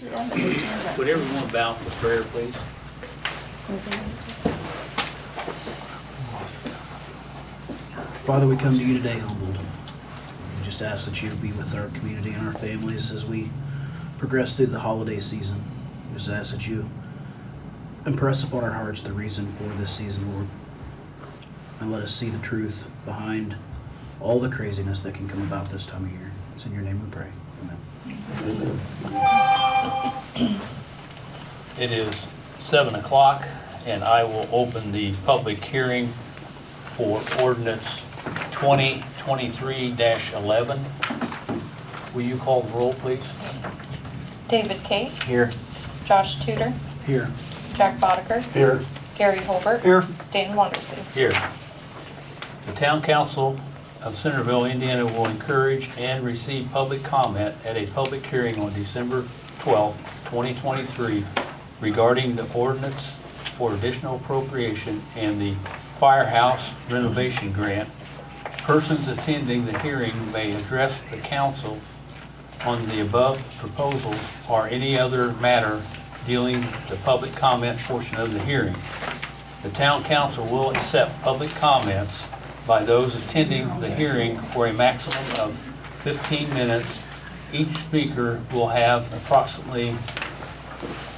Would everyone bow for prayer, please? Father, we come to you today humbled. We just ask that you be with our community and our families as we progress through the holiday season. We just ask that you impress upon our hearts the reason for this season, Lord, and let us see the truth behind all the craziness that can come about this time of year. It's in your name we pray. Amen. It is 7 o'clock, and I will open the public hearing for ordinance 2023-11. Will you call the roll, please? David Cate, Here. Josh Tudor, Here. Jack Boddicker, Here. Gary Holbert, Here. Dan Wondersen. Here. The Town Council of Centerville, Indiana will encourage and receive public comment at a public hearing on December 12th, 2023 regarding the ordinance for additional appropriation and the firehouse renovation grant. Persons attending the hearing may address the council on the above proposals or any other matter dealing the public comment portion of the hearing. The Town Council will accept public comments by those attending the hearing for a maximum of 15 minutes. Each speaker will have approximately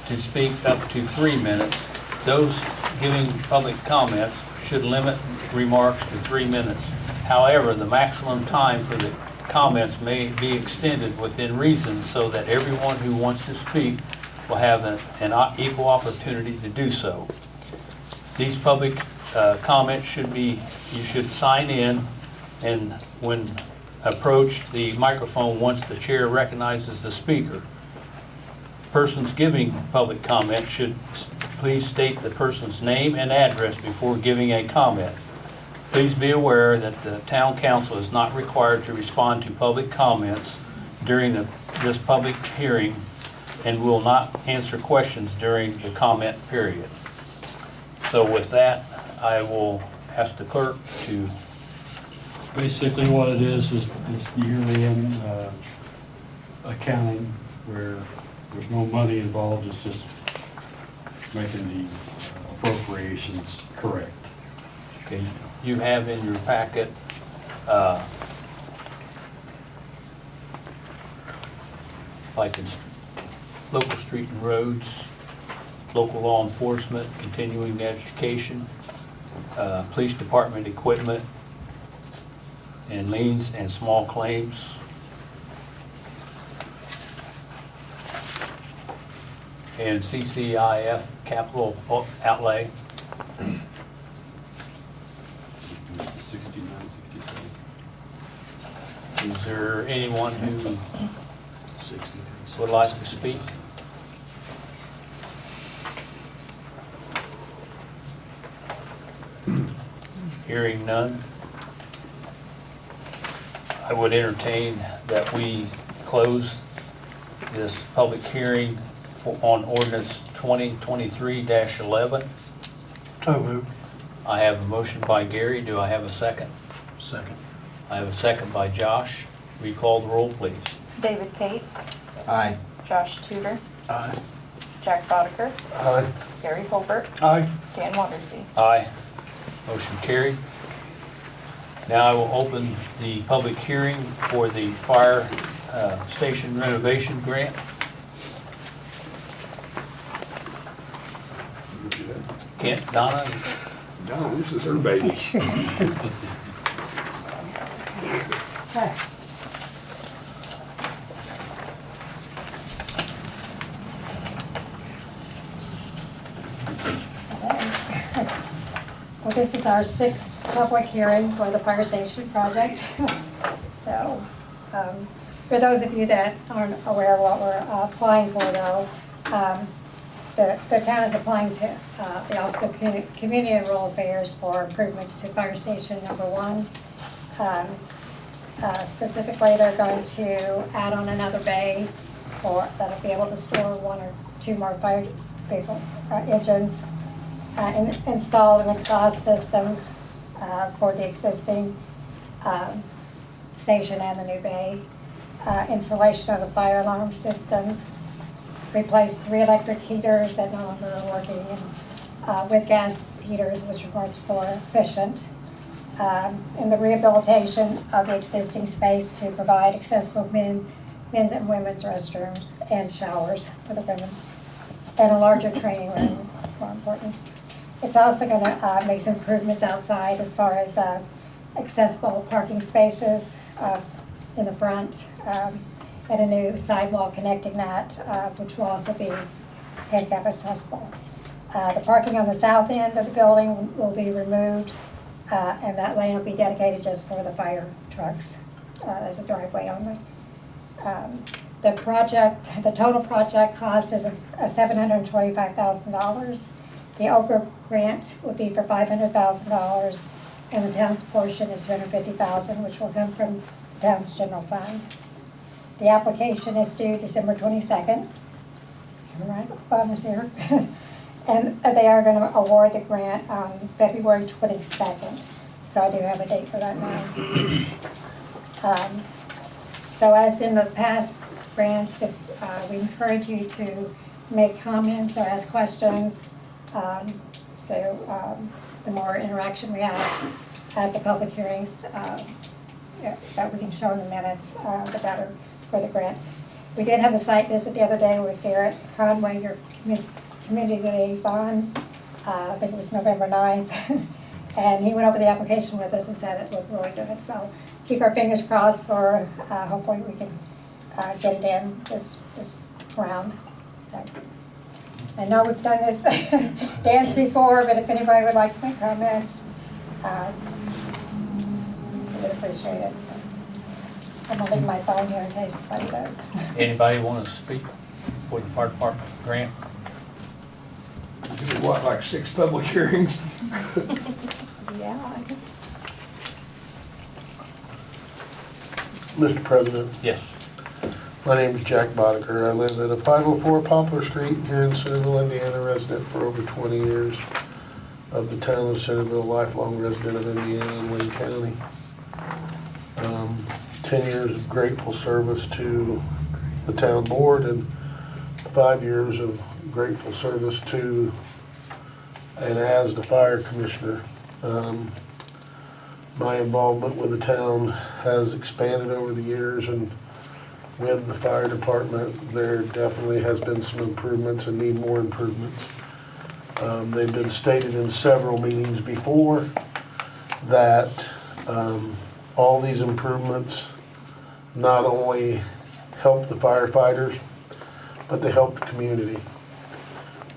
to speak up to 3 minutes. Those giving public comments should limit remarks to 3 minutes. However, the maximum time for the comments may be extended within reason so that everyone who wants to speak will have an equal opportunity to do so. These public comments you should sign in, and when approached the microphone once the chair recognizes the speaker. Persons giving public comment should please state the person's name and address before giving a comment. Please be aware that the Town Council is not required to respond to public comments during this public hearing and will not answer questions during the comment period. So with that, I will ask the clerk to... Basically what it is yearly accounting where there's no money involved, it's just making the appropriations correct. Okay, you have in your packet like it's local street and roads, local law enforcement, continuing education, police department equipment, and liens and small claims. And CCIF capital outlay. 69, 67. Is there anyone who would like to speak? Hearing none, I would entertain that we close this public hearing on ordinance 2023-11. So moved. I have a motion by Gary. Do I have a second? Second. I have a second by Josh. Will you call the roll, please? David Cate, Aye. Josh Tudor, Aye. Jack Boddicker, Aye. Gary Holbert, Aye. Dan Wondersen. Aye. Motion carried. Now I will open the public hearing for the fire station renovation grant. Kent, Donna? No, this is her baby. Well, this is our 6th public hearing for the fire station project. So, for those of you that aren't aware of what we're applying for though, the town is applying to the Office of Community and Rural Affairs for improvements to fire station number 1. Specifically, they're going to add on another bay that'll be able to store 1 or 2 more fire vehicles, engines. Install an exhaust system for the existing station and the new bay, installation of the fire alarm system, replace 3 electric heaters that no longer are working, and with gas heaters, which are much more efficient. And the rehabilitation of the existing space to provide accessible men's and women's restrooms and showers for the women, and a larger training room, more important. It's also going to make some improvements outside as far as accessible parking spaces in the front, and a new sidewalk connecting that, which will also be handicap accessible. The parking on the south end of the building will be removed, and that lane will be dedicated just for the fire trucks as a driveway only. The total project cost is $725,000. The Okra grant would be for $500,000, and the town's portion is $250,000, which will come from the town's general fund. The application is due December 22nd. Right, bonus here. And they are going to award the grant on February 22nd. So I do have a date for that now. So as in the past grants, we encourage you to make comments or ask questions. The more interaction we have at the public hearings that we can show in the minutes, the better for the grant. We did have a site visit the other day with Garrett Conway, your community liaison. I think it was November 9th. And he went over the application with us and said it looked really good. So keep our fingers crossed for hopefully we can get it in this round. So I know we've done this dance before, but if anybody would like to make comments, I would appreciate it. So I'm gonna leave my phone here in case somebody does. Anybody want to speak for the fire department grant? Do what, like 6 public hearings? Yeah. Mr. President, Yes. my name is Jack Boddicker. I live at a 504 Poplar Street here in Centerville, Indiana, resident for over 20 years. Of the town of Centerville, lifelong resident of Indiana and Wayne County. 10 years of grateful service to the town board and 5 years of grateful service to and as the fire commissioner. My involvement with the town has expanded over the years, and with the fire department, there definitely has been some improvements and need more improvements. They've been stated in several meetings before that all these improvements not only help the firefighters, but they help the community.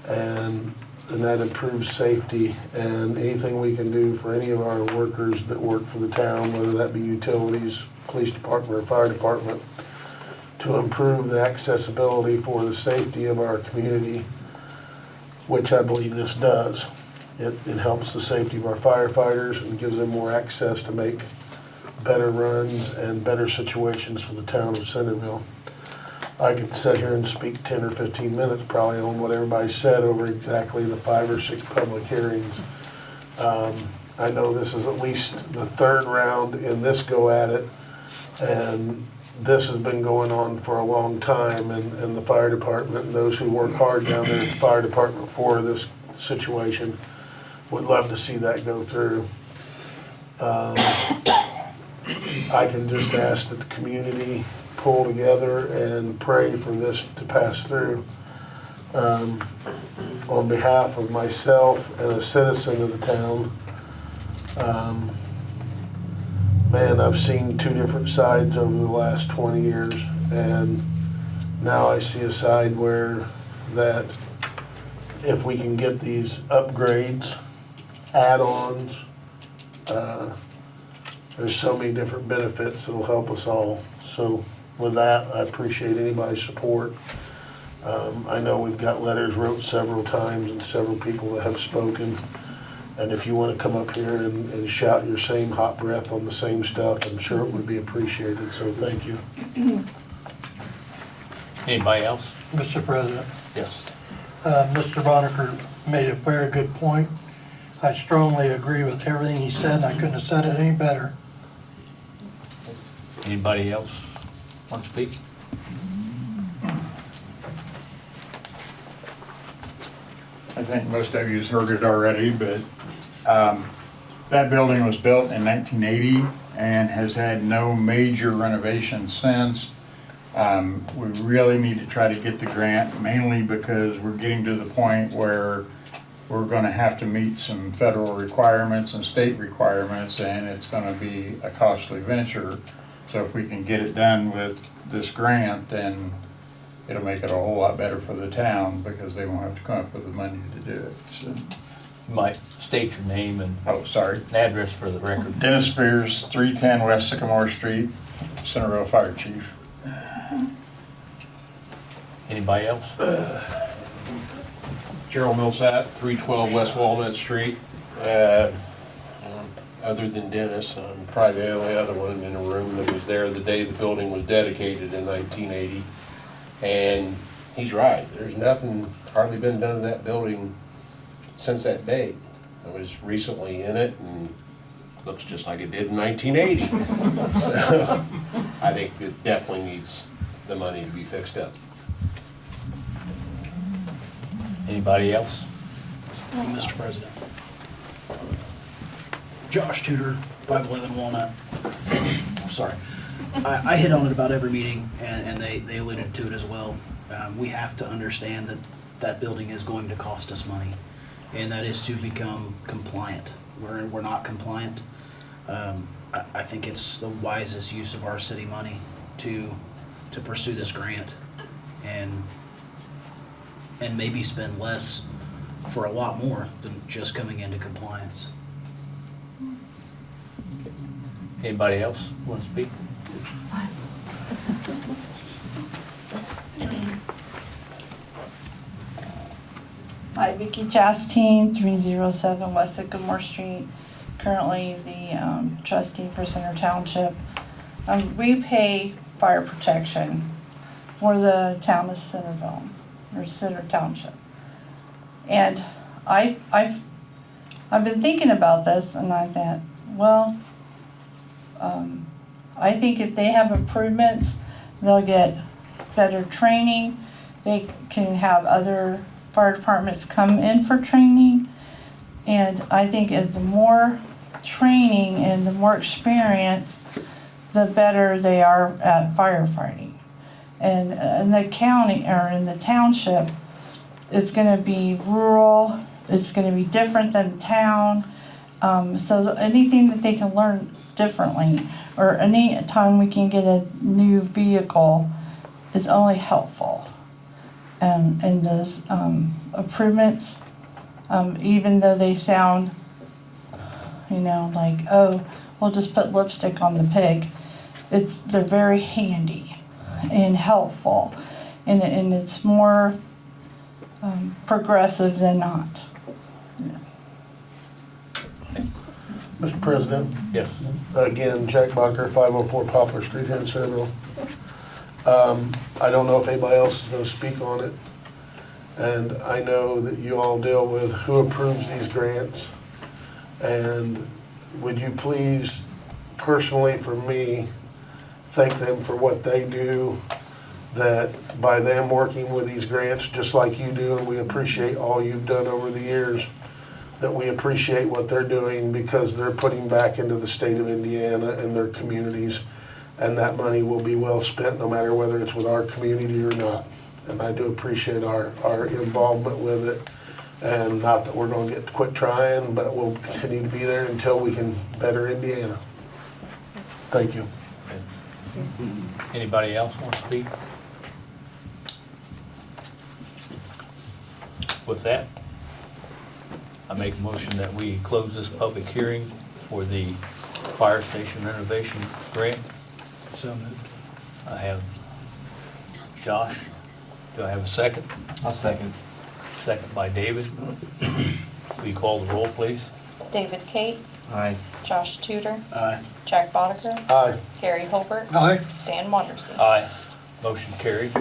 And that improves safety, and anything we can do for any of our workers that work for the town, whether that be utilities, police department, or fire department, to improve the accessibility for the safety of our community, which I believe this does. It helps the safety of our firefighters and gives them more access to make better runs and better situations for the town of Centerville. I could sit here and speak 10 or 15 minutes probably on what everybody said over exactly the 5 or 6 public hearings. I know this is at least the 3rd round in this go at it, and this has been going on for a long time, and the fire department and those who work hard down there at the fire department for this situation would love to see that go through. I can just ask that the community pull together and pray for this to pass through. On behalf of myself and a citizen of the town, man, I've seen 2 different sides over the last 20 years, and now I see a side where that if we can get these upgrades, add-ons, there's so many different benefits that will help us all. So with that, I appreciate anybody's support. I know we've got letters wrote several times and several people that have spoken. And if you want to come up here and shout your same hot breath on the same stuff, I'm sure it would be appreciated. So thank you. Anybody else? Mr. President, Yes. Mr. Boddicker made a very good point. I strongly agree with everything he said, and I couldn't have said it any better. Anybody else want to speak? I think most of you's heard it already, but that building was built in 1980 and has had no major renovations since. We really need to try to get the grant, mainly because we're getting to the point where we're gonna have to meet some federal requirements and state requirements, and it's gonna be a costly venture. So if we can get it done with this grant, then it'll make it a whole lot better for the town, because they won't have to come up with the money to do it. So, You might state your name and oh, sorry. an address for the record. Dennis Spears, 310 West Sycamore Street, Centerville Fire Chief. Anybody else? Gerald Millsat, 312 West Walnut Street. Other than Dennis, I'm probably the only other one in the room that was there the day the building was dedicated in 1980. And he's right, there's nothing hardly been done to that building since that date. I was recently in it and looks just like it did in 1980. So I think it definitely needs the money to be fixed up. Anybody else? Mr. President. Josh Tudor, 511 Walnut. Sorry. I hit on it about every meeting, and they alluded to it as well. We have to understand that that building is going to cost us money, and that is to become compliant. We're not compliant. I think it's the wisest use of our city money to pursue this grant and maybe spend less for a lot more than just coming into compliance. Anybody else want to speak? Hi, Vicki Chastain, 307 West Sycamore Street, currently the trustee for Center Township. We pay fire protection for the town of Centerville, or Center Township. And I've been thinking about this, and I thought, well, I think if they have improvements, they'll get better training. They can have other fire departments come in for training. And I think as the more training and the more experience, the better they are at firefighting. And in the county, or in the township, it's gonna be rural, it's gonna be different than town. So anything that they can learn differently, or any time we can get a new vehicle, is only helpful. And those improvements, even though they sound, like, oh, we'll just put lipstick on the pig, they're very handy and helpful, and it's more progressive than not. Mr. President, Yes. again, Jack Barker, 504 Poplar Street here in Centerville. I don't know if anybody else is gonna speak on it. And I know that you all deal with who approves these grants. And would you please, personally for me, thank them for what they do, that by them working with these grants, just like you do, and we appreciate all you've done over the years, that we appreciate what they're doing because they're putting back into the state of Indiana and their communities, and that money will be well spent no matter whether it's with our community or not. And I do appreciate our involvement with it, and not that we're gonna quit trying, but we'll continue to be there until we can better Indiana. Thank you. Anybody else want to speak? With that, I make a motion that we close this public hearing for the fire station renovation grant. So moved. I have Josh. Do I have a second? I'll second. Second by David. Will you call the roll, please? David Kate, Aye. Josh Tudor, Aye. Jack Boddicker, Aye. Gary Holbert, Aye. Dan Wondersen. Aye. Motion carried.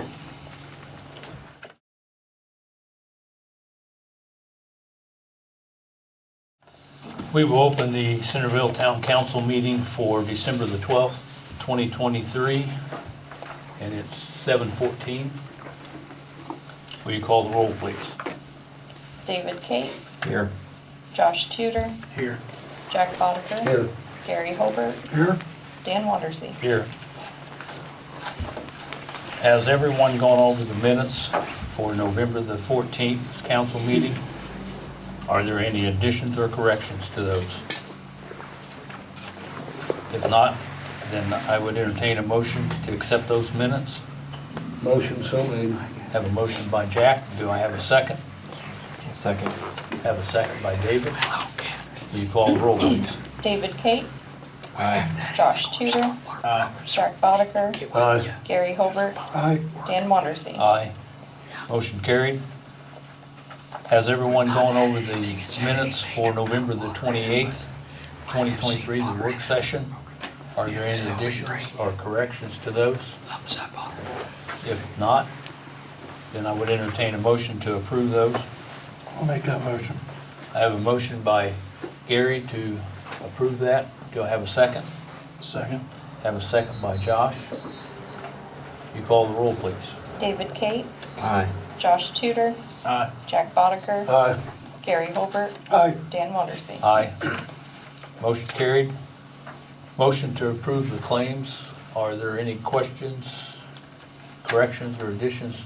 We will open the Centerville Town Council meeting for December the 12th, 2023, and it's 7:14. Will you call the roll, please? David Kate, Here. Josh Tudor, Here. Jack Botter, Here. Gary Holbert, Here? Dan Wondersen. Here. Has everyone gone over the minutes for November the 14th council meeting? Are there any additions or corrections to those? If not, then I would entertain a motion to accept those minutes. Motion so made. Have a motion by Jack. Do I have a second? Second. Have a second by David. Will you call the roll, please? David Kate, Aye. Josh Tudor, Aye. Jack Botter, Aye. Gary Holbert, Aye. Dan Wondersen. Aye. Motion carried. Has everyone gone over the minutes for November the 28th, 2023, the work session? Are there any additions or corrections to those? If not, then I would entertain a motion to approve those. I'll make that motion. I have a motion by Gary to approve that. Do I have a second? Second. Have a second by Josh. You call the roll, please. David Kate, Aye. Josh Tudor, Aye. Jack Botter, Aye. Gary Holbert, Aye. Dan Wondersen. Aye. Motion carried. Motion to approve the claims. Are there any questions, corrections, or additions?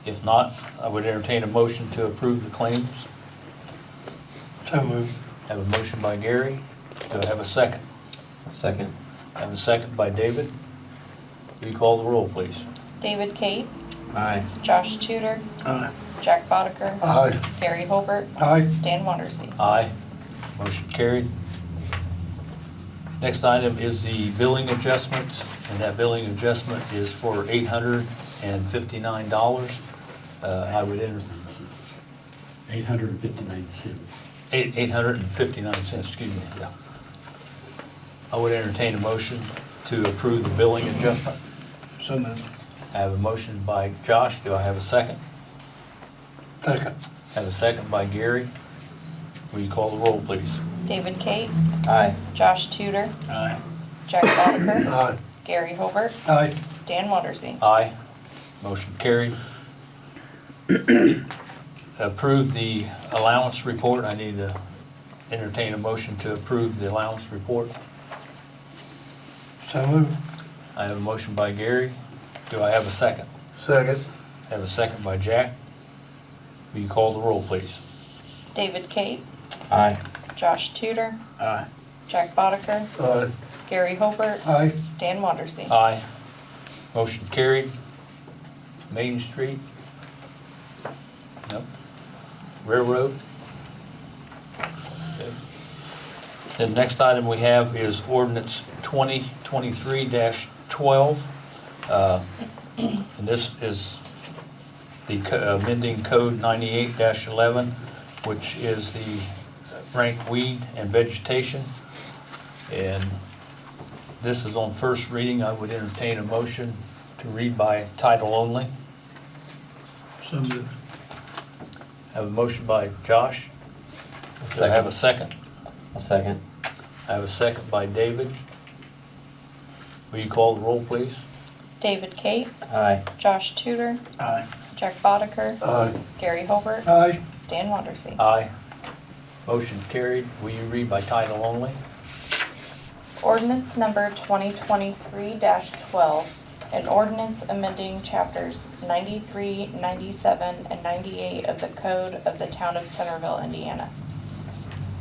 If not, I would entertain a motion to approve the claims. So moved. Have a motion by Gary. Do I have a second? Second. Have a second by David. Will you call the roll, please? David Kate, Aye. Josh Tudor, Aye. Jack Botter, Aye. Gary Holbert, Aye. Dan Wondersen. Aye. Motion carried. Next item is the billing adjustments, and that billing adjustment is for $859. I would enter, 859 cents. $859, excuse me, yeah. I would entertain a motion to approve the billing adjustment. So moved. I have a motion by Josh. Do I have a second? Second. Have a second by Gary. Will you call the roll, please? David Kate, Aye. Josh Tudor, Aye. Jack Botter, Aye. Gary Holbert, Aye. Dan Wondersen. Aye. Motion carried. Approve the allowance report. I need to entertain a motion to approve the allowance report. So moved. I have a motion by Gary. Do I have a second? Second. Have a second by Jack. Will you call the roll, please? David Kate, Aye. Josh Tudor, Aye. Jack Botter, Aye. Gary Holbert, Aye. Dan Wondersen. Aye. Motion carried. Main Street? Nope. Railroad? Okay. The next item we have is ordinance 2023-12. And this is the amending code 98-11, which is the rank weed and vegetation. And this is on first reading. I would entertain a motion to read by title only. So moved. Have a motion by Josh. Do I have a second? A second. I have a second by David. Will you call the roll, please? David Kate, Aye. Josh Tudor, Aye. Jack Botter, Aye. Gary Holbert, Aye. Dan Wondersen. Aye. Motion carried. Will you read by title only? Ordinance number 2023-12, an ordinance amending chapters 93, 97, and 98 of the Code of the Town of Centerville, Indiana.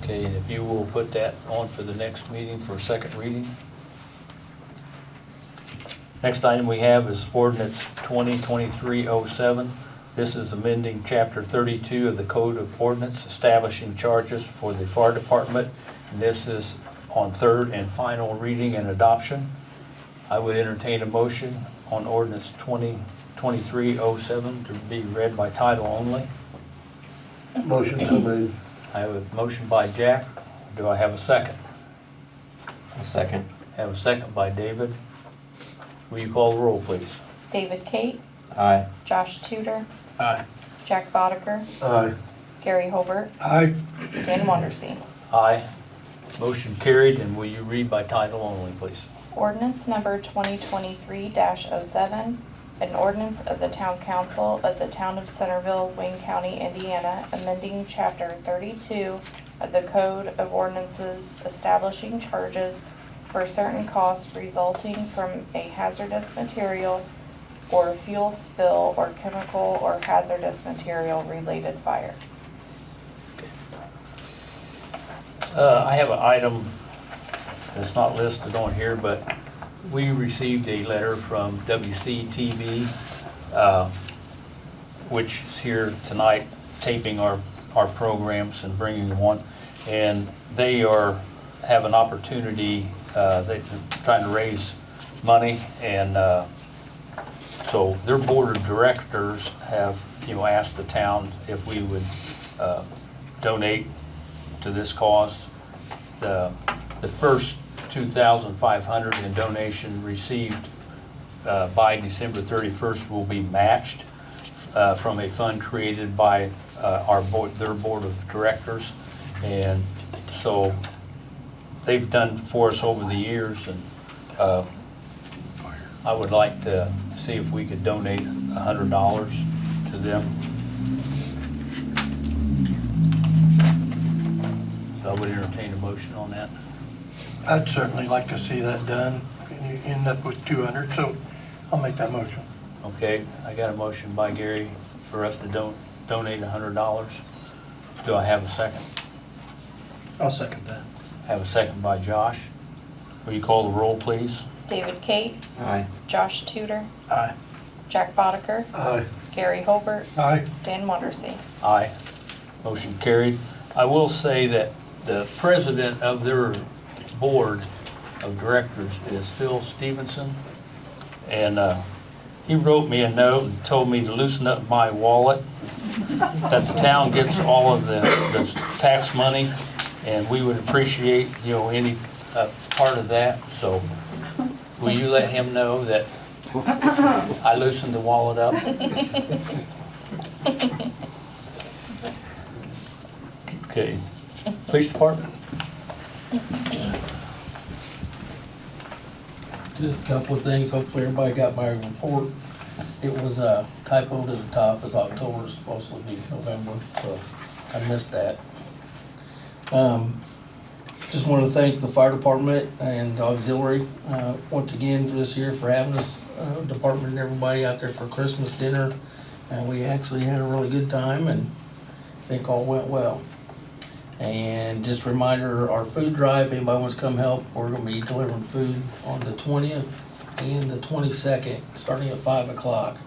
Okay, and if you will put that on for the next meeting for second reading. Next item we have is ordinance 2023-07. This is amending chapter 32 of the Code of Ordinance, establishing charges for the fire department. And this is on third and final reading and adoption. I would entertain a motion on ordinance 2023-07 to be read by title only. Motion so made. I have a motion by Jack. Do I have a second? A second. Have a second by David. Will you call the roll, please? David Kate, Aye. Josh Tudor, Aye. Jack Botter, Aye. Gary Holbert, Aye. Dan Wondersen. Aye. Motion carried, and will you read by title only, please? Ordinance number 2023-07, An ordinance of the Town Council of the Town of Centerville, Wayne County, Indiana, amending Chapter 32 of the Code of Ordinances establishing charges for certain costs resulting from a hazardous material or fuel spill or chemical or hazardous material related fire. I have an item that's not listed on here, but we received a letter from WCTV, which is here tonight taping our programs and bringing them on. And they have an opportunity, they're trying to raise money, and so their board of directors have, asked the town if we would donate to this cause. The first $2,500 in donation received by December 31st will be matched from a fund created by their board of directors. And so they've done for us over the years, and I would like to see if we could donate $100 to them. So I would entertain a motion on that. I'd certainly like to see that done, and you end up with 200, so I'll make that motion. Okay, I got a motion by Gary for us to donate $100. Do I have a second? I'll second that. Have a second by Josh. Will you call the roll, please? David Kate, Aye. Josh Tudor, Aye. Jack Bodeker, Aye. Gary Holbert, Aye. Dan Wondersen. Aye. Motion carried. I will say that the president of their board of directors is Phil Stevenson. And he wrote me a note and told me to loosen up my wallet, that the town gets all of the tax money, and we would appreciate, any part of that. So will you let him know that I loosened the wallet up? Okay. Police department? Just a couple of things, hopefully everybody got my report. It was typoed at the top, it's October, it's supposed to be November, so I missed that. Just wanted to thank the fire department and auxiliary, once again for this year for having us, department and everybody out there for Christmas dinner. And we actually had a really good time, and I think all went well. And just a reminder, our food drive, if anybody wants to come help, we're gonna be delivering food on the 20th and the 22nd, starting at 5 o'clock.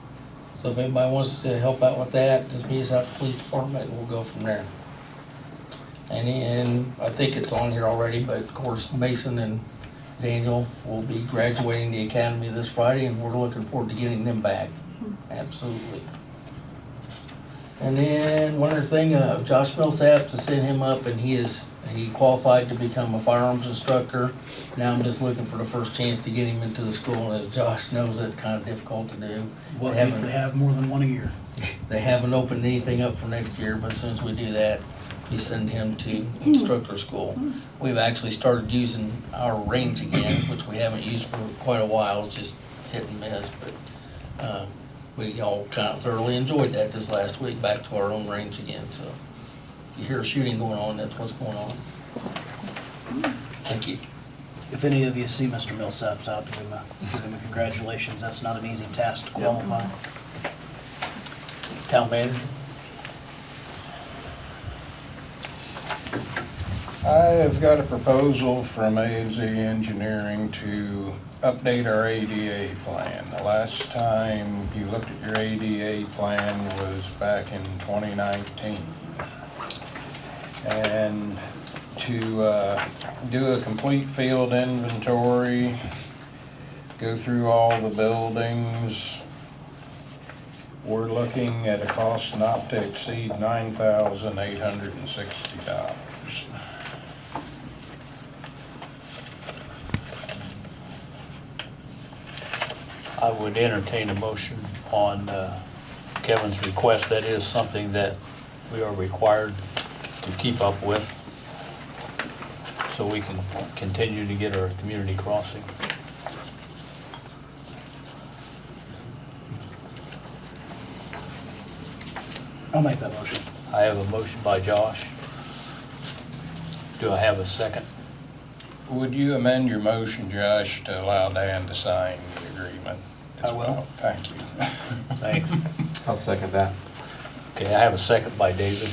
So if anybody wants to help out with that, just meet us out at the police department and we'll go from there. And then, I think it's on here already, but of course Mason and Daniel will be graduating the academy this Friday, and we're looking forward to getting them back. Absolutely. And then one other thing, Josh Millsap, to send him up, and he qualified to become a firearms instructor. Now I'm just looking for the first chance to get him into the school, and as Josh knows, that's kind of difficult to do. What if they have more than one a year? They haven't opened anything up for next year, but as soon as we do that, we send him to instructor school. We've actually started using our range again, which we haven't used for quite a while. It's just hit and miss, but we all kind of thoroughly enjoyed that this last week, back to our own range again. So if you hear shooting going on, that's what's going on. Thank you. If any of you see Mr. Millsaps out, give him a congratulations. That's not an easy task to qualify. Town manager? I have got a proposal from A&Z Engineering to update our ADA plan. The last time you looked at your ADA plan was back in 2019. And to do a complete field inventory, go through all the buildings, we're looking at a cost not to exceed $9,860. I would entertain a motion on Kevin's request. That is something that we are required to keep up with, so we can continue to get our community crossing. I'll make that motion. I have a motion by Josh. Do I have a second? Would you amend your motion, Josh, to allow Dan to sign the agreement as I will. well? Thank you. Thanks. I'll second that. Okay, I have a second by David.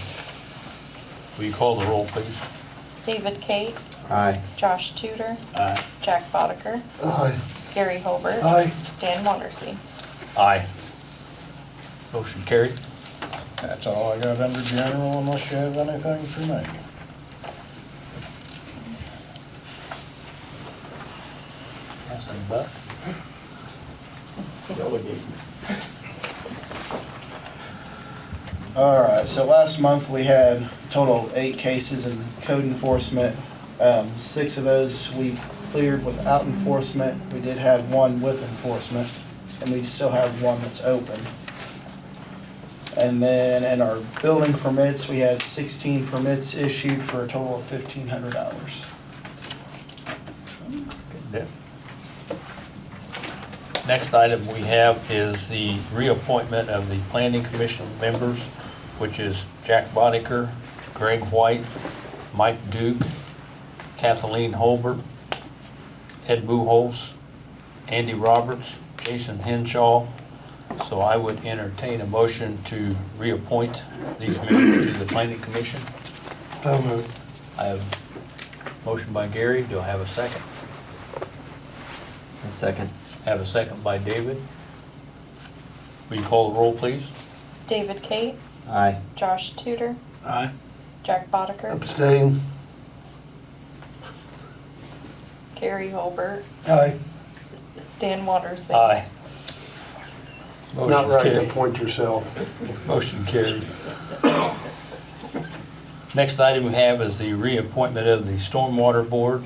Will you call the roll, please? David Kate, Aye. Josh Tudor, Aye. Jack Bodeker, Aye. Gary Holbert, Aye. Dan Wondersen. Aye. Motion carried. That's all I got under general, unless you have anything for me. That's a buck. All right, so last month we had a total of 8 cases in code enforcement. 6 of those we cleared without enforcement. We did have 1 with enforcement, and we still have 1 that's open. And then in our building permits, we had 16 permits issued for a total of $1,500. Good. Next item we have is the reappointment of the planning commission members, which is Jack Bodeker, Greg White, Mike Duke, Kathleen Holbert, Ed Buchholz, Andy Roberts, Jason Henshaw. So I would entertain a motion to reappoint these members to the planning commission. So moved. I have a motion by Gary. Do I have a second? A second. I have a second by David. Will you call the roll, please? David Kate, Aye. Josh Tudor, Aye. Jack Bodeker, Abstain. Gary Holbert, Aye. Dan Wondersen. Aye. Not Motion right to carried. appoint yourself. Motion carried. Next item we have is the reappointment of the Stormwater Board,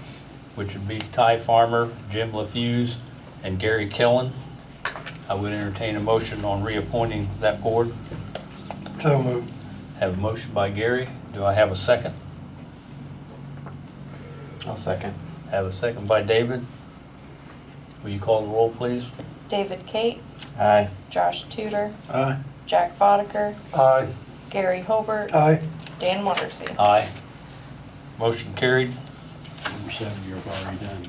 which would be Ty Farmer, Jim LaFuse, and Gary Killen. I would entertain a motion on reappointing that board. So moved. Have a motion by Gary. Do I have a second? I'll second. Have a second by David. Will you call the roll, please? David Kate, Aye. Josh Tudor, Aye. Jack Bodeker, Aye. Gary Holbert, Aye. Dan Wondersen. Aye. Motion carried. Number 7, you've already done.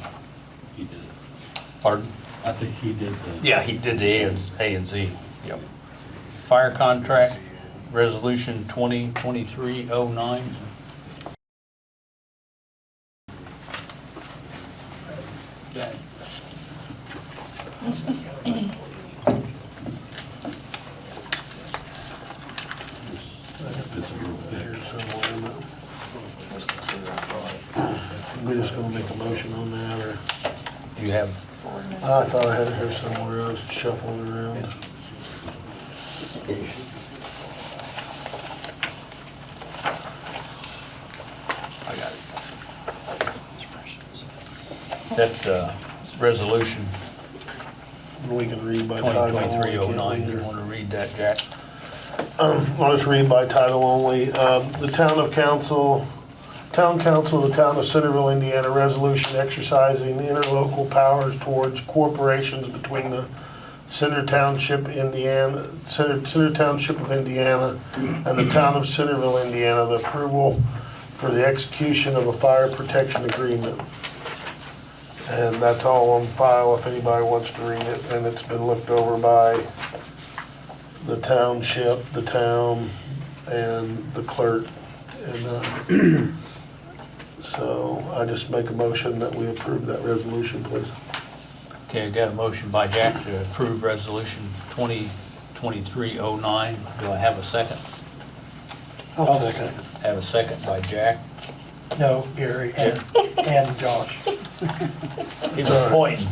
He did it. Pardon? I think he did the. Yeah, he did the A and Z. Yep. Fire contract, resolution 2023-09. This is real thick. Here somewhere. There's 2 We just gonna make a motion on that, or? Do you have, ordinance. I thought I had it here somewhere. I was shuffling it around. I got it. That's resolution We can read by title only. 2023-09. can't You we? want to read that, Jack? I'll just read by title only. The Town Council of the Town of Centerville, Indiana, resolution exercising interlocal powers towards corporations between the Center Township, Indiana, Center Township of Indiana and the Town of Centerville, Indiana, the approval for the execution of a fire protection agreement. And that's all on file if anybody wants to read it, and it's been looked over by the township, the town, and the clerk. And so I just make a motion that we approve that resolution, please. Okay, I got a motion by Jack to approve resolution 2023-09. Do I have a second? I'll second. Have a second by Jack. No, Gary and Josh. He was pointing.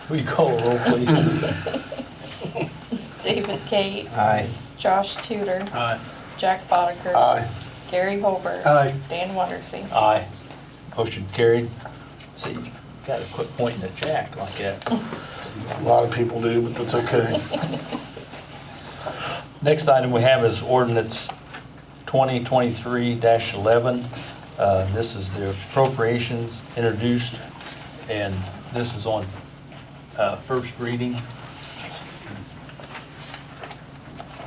Will you call the roll, please? David Kate, Aye. Josh Tudor, Aye. Jack Bodeker, Aye. Gary Holbert, Aye. Dan Wondersen. Aye. Motion carried. See, you gotta quit pointing at Jack like that. A lot of people do, but that's okay. Next item we have is ordinance 2023-11. This is the appropriations introduced, and this is on first reading.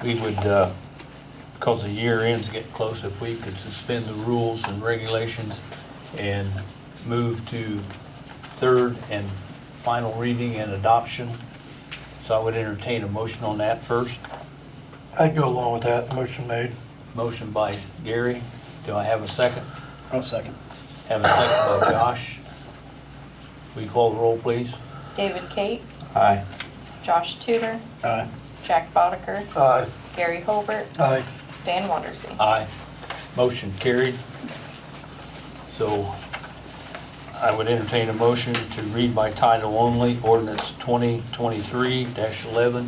we would, because the year end's getting close, if we could suspend the rules and regulations and move to third and final reading and adoption. So I would entertain a motion on that first. I'd go along with that, motion made. Motion by Gary. Do I have a second? I'll second. Have a second by Josh. Will you call the roll, please? David Kate, Aye. Josh Tudor, Aye. Jack Bodeker, Aye. Gary Holbert, Aye. Dan Wondersen. Aye. Motion carried. So I would entertain a motion to read by title only, ordinance 2023-11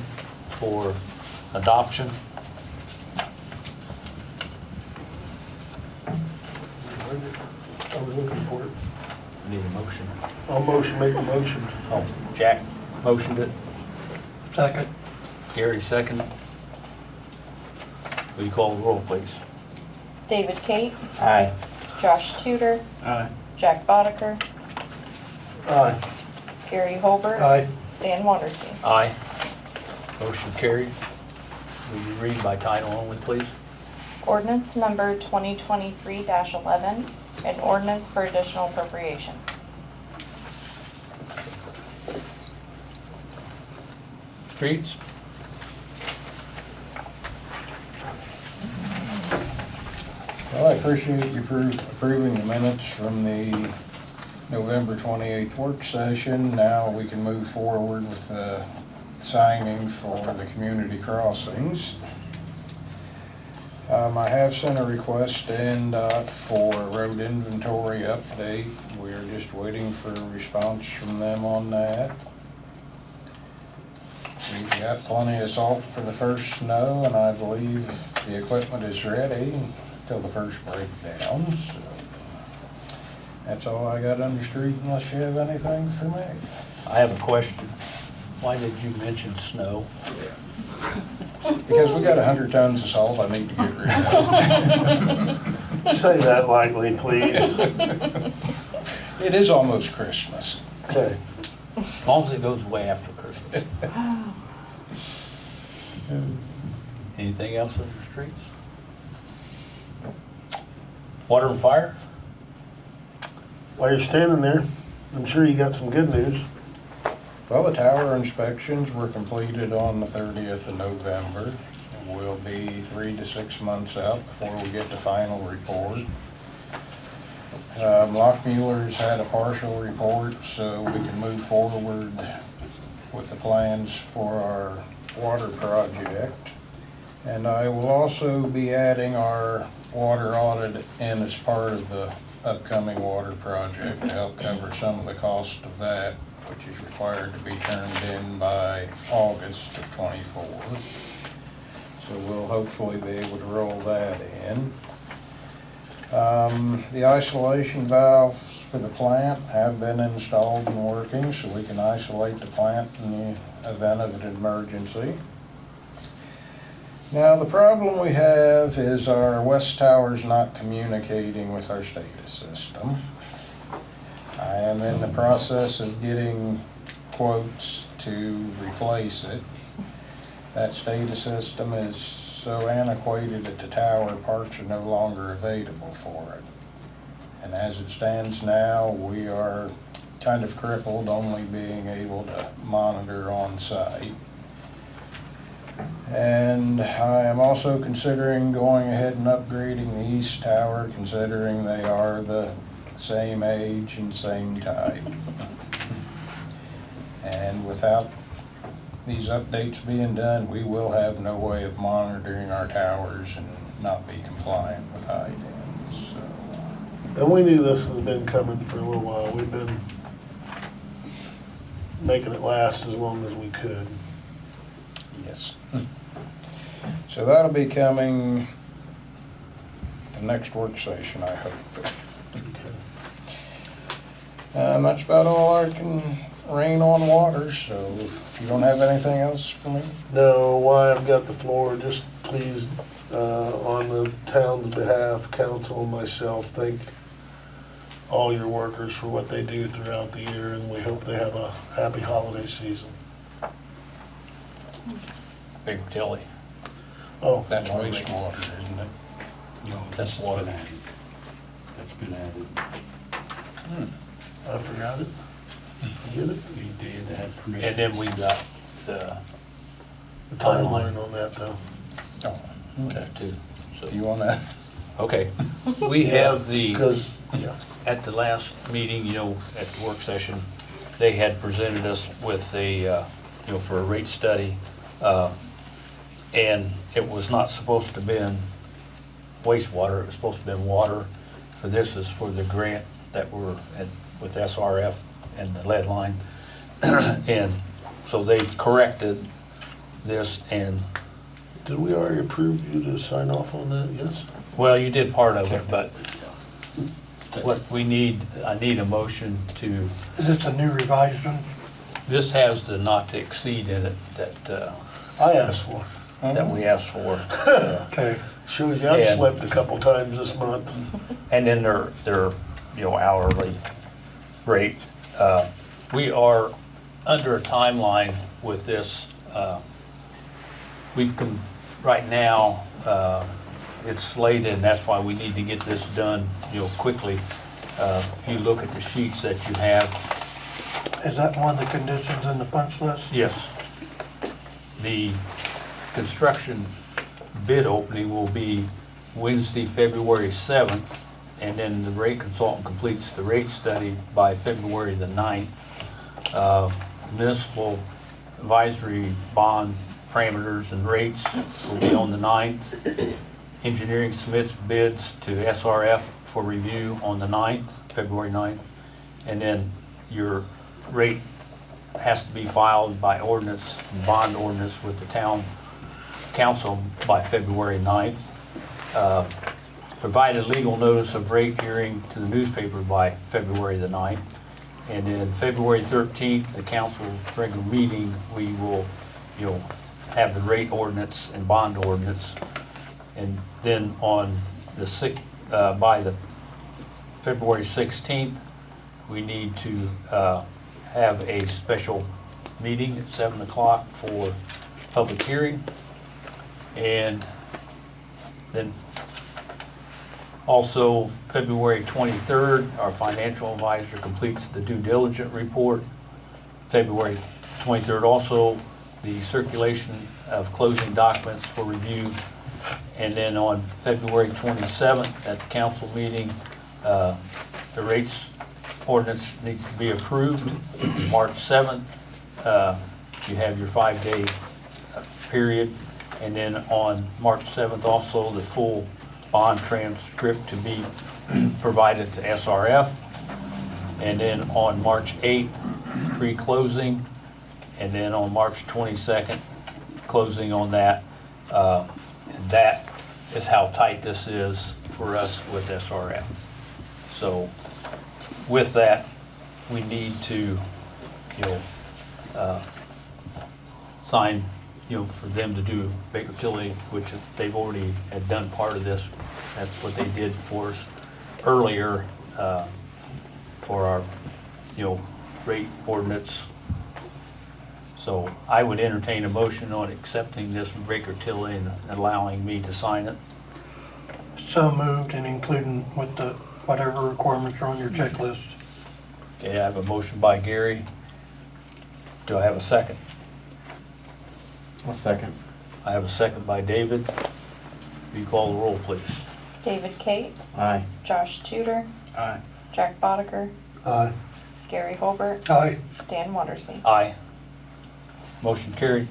for adoption. I was looking for it. Need a motion. I'll make the motion. Oh, Jack motioned it. Second. Gary seconded. Will you call the roll, please? David Kate, Aye. Josh Tudor, Aye. Jack Bodeker, Aye. Gary Holbert, Aye. Dan Wondersen. Aye. Motion carried. Will you read by title only, please? Ordinance number 2023-11, an ordinance for additional appropriation. Streets? Well, I appreciate you approving the minutes from the November 28th work session. Now we can move forward with the signing for the community crossings. I have sent a request to NDOT for a road inventory update. We're just waiting for a response from them on that. We've got plenty of salt for the first snow, and I believe the equipment is ready till the first breakdown. So that's all I got on the street, unless you have anything for me. I have a question. Why did you mention snow? Because we got 100 tons of salt I need to get rid of. Say that lightly, please. It is almost Christmas. Okay. As long as it goes away after Christmas. Anything else on the streets? Water and fire? While you're standing there, I'm sure you got some good news. Well, the tower inspections were completed on the 30th of November. We'll be 3 to 6 months out before we get the final report. Lockmueller's had a partial report, so we can move forward with the plans for our water project. And I will also be adding our water audit in as part of the upcoming water project to help cover some of the cost of that, which is required to be turned in by August of '24. So we'll hopefully be able to roll that in. The isolation valves for the plant have been installed and working, so we can isolate the plant in the event of an emergency. Now, the problem we have is our west tower's not communicating with our SCADA system. I am in the process of getting quotes to replace it. That SCADA system is so antiquated at the tower, parts are no longer available for it. And as it stands now, we are kind of crippled, only being able to monitor on site. And I am also considering going ahead and upgrading the east tower, considering they are the same age and same type. And without these updates being done, we will have no way of monitoring our towers and not be compliant with IDEMS. So, And we knew this has been coming for a little while. We've been making it last as long as we could. yes. So that'll be coming the next work session, I hope. That's about all I can rain on water, so if you don't have anything else for me? No, why I've got the floor, just please, on the town's behalf, council and myself, thank all your workers for what they do throughout the year, and we hope they have a happy holiday season. Big Tilly. Oh, That's wastewater, isn't it? No, That's that's water. been added. That's been added. I forgot it. Get it? We did have permission. And then we got the The timeline on that though. Oh, okay. too. So, You wanna? okay, we have the, Because, yeah, at the last meeting, you know, at the work session, they had presented us with a, you know, for a rate study. And it was not supposed to have been wastewater, it was supposed to have been water. For this is for the grant that we're at with SRF and the lead line. And so they've corrected this, and, did we already approve you to sign off on that? Yes? well, you did part of it, but what we need, I need a motion to, Is this a new revised one? this has the not to exceed in it that, I asked for. that we asked for. Okay. Shows you I've And- slept a couple times this month. And then their, you know, hourly rate. We are under a timeline with this. We've come, right now, it's slated, and that's why we need to get this done, you know, quickly. If you look at the sheets that you have, Is that one of the conditions in the punch list? yes, the construction bid opening will be Wednesday, February 7th, and then the rate consultant completes the rate study by February the 9th. Municipal advisory bond parameters and rates will be on the 9th. Engineering submits bids to SRF for review on the 9th, February 9th. And then your rate has to be filed by ordinance, bond ordinance with the town council by February 9th. Provide a legal notice of rate hearing to the newspaper by February the 9th. And then February 13th, the council regular meeting, we will, you know, have the rate ordinance and bond ordinance. And then on the by the February 16th, we need to have a special meeting at 7 o'clock for public hearing. And then also, February 23rd, our financial advisor completes the due diligence report. February 23rd also, the circulation of closing documents for review. And then on February 27th, at the council meeting, the rates ordinance needs to be approved. March 7th, you have your 5-day period. And then on March 7th also, the full bond transcript to be provided to SRF. And then on March 8th, pre-closing. And then on March 22nd, closing on that. And that is how tight this is for us with SRF. So with that, we need to, you know, sign, you know, for them to do Baker Tilly, which they've already had done part of this. That's what they did for us earlier for our, you know, rate ordinance. So I would entertain a motion on accepting this from Baker Tilly and allowing me to sign it. So moved and including with the, whatever requirements are on your checklist. Okay, I have a motion by Gary. Do I have a second? I'll second. I have a second by David. Will you call the roll, please? David Kate, Aye. Josh Tudor, Aye. Jack Bodeker, Aye. Gary Holbert, Aye. Dan Wattersley. Aye. Motion carried.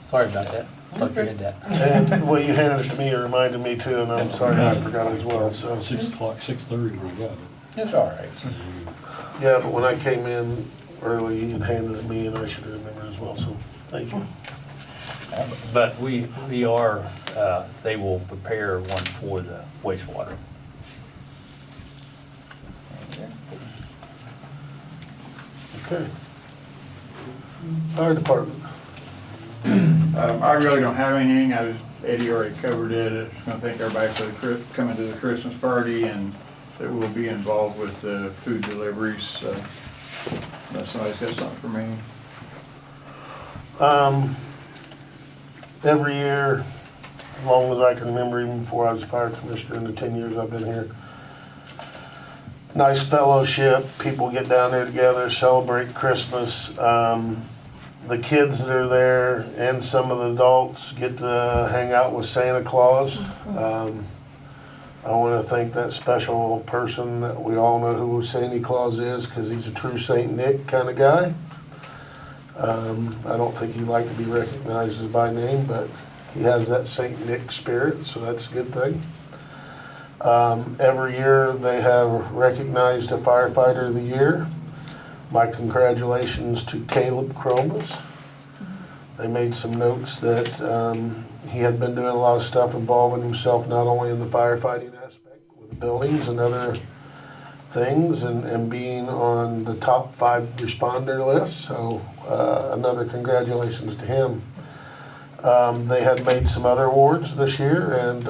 Sorry about that. Thought you had that. And, well, you handed it to me, it reminded me too, and I'm sorry I forgot as well, so. 6 o'clock, 6:30, we got it. It's all right. Yeah, but when I came in early, you handed it to me and I should have remembered as well, so thank you. But we are, they will prepare one for the wastewater. Okay. Fire department. I really don't have anything. Eddie already covered it. I just gonna thank everybody for coming to the Christmas party, and that we'll be involved with the food deliveries. Unless somebody's got something for me. every year, as long as I can remember, even before I was fire commissioner in the 10 years I've been here. Nice fellowship, people get down there together, celebrate Christmas. The kids that are there and some of the adults get to hang out with Santa Claus. I want to thank that special person that we all know who Santa Claus is, because he's a true Saint Nick kind of guy. I don't think he'd like to be recognized as by name, but he has that Saint Nick spirit, so that's a good thing. Every year they have recognized a firefighter of the year. My congratulations to Caleb Chromas. They made some notes that he had been doing a lot of stuff involving himself not only in the firefighting aspect with the buildings and other things, and being on the top 5 responder list. So another congratulations to him. They had made some other awards this year, and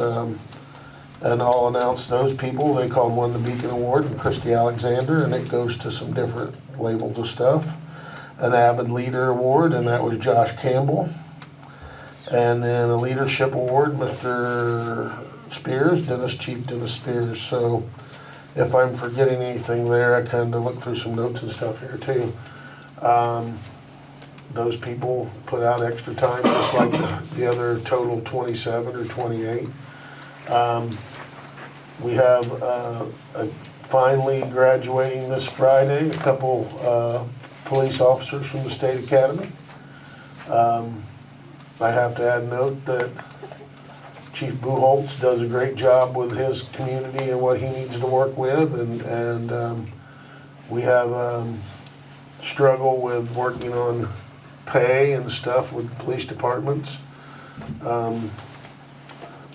I'll announce those people. They called one the Beacon Award and Christy Alexander, and it goes to some different labels of stuff. An Avid Leader Award, and that was Josh Campbell. And then a Leadership Award, Mr. Spears, Chief Dennis Spears. So if I'm forgetting anything there, I kind of looked through some notes and stuff here too. Those people put out extra time, just like the other total 27 or 28. We have finally graduating this Friday, a couple police officers from the state academy. I have to add note that Chief Buholtz does a great job with his community and what he needs to work with, and we have struggle with working on pay and stuff with police departments.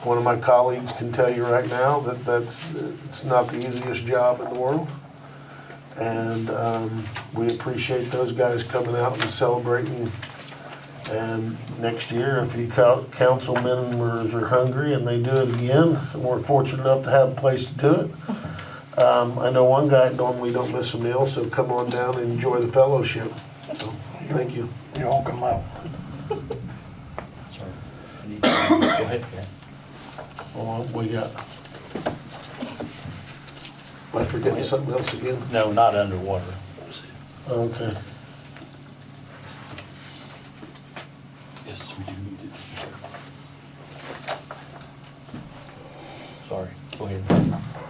One of my colleagues can tell you right now that it's not the easiest job in the world. And we appreciate those guys coming out and celebrating. And next year, if you council members are hungry and they do it again, and we're fortunate enough to have a place to do it. I know one guy normally don't miss a meal, so come on down and enjoy the fellowship. So, thank you. You're all come out. Sorry. Go ahead, Pat. What we got? Am I forgetting something else again? No, not underwater. Okay. Yes, we do need it. Sorry, go ahead.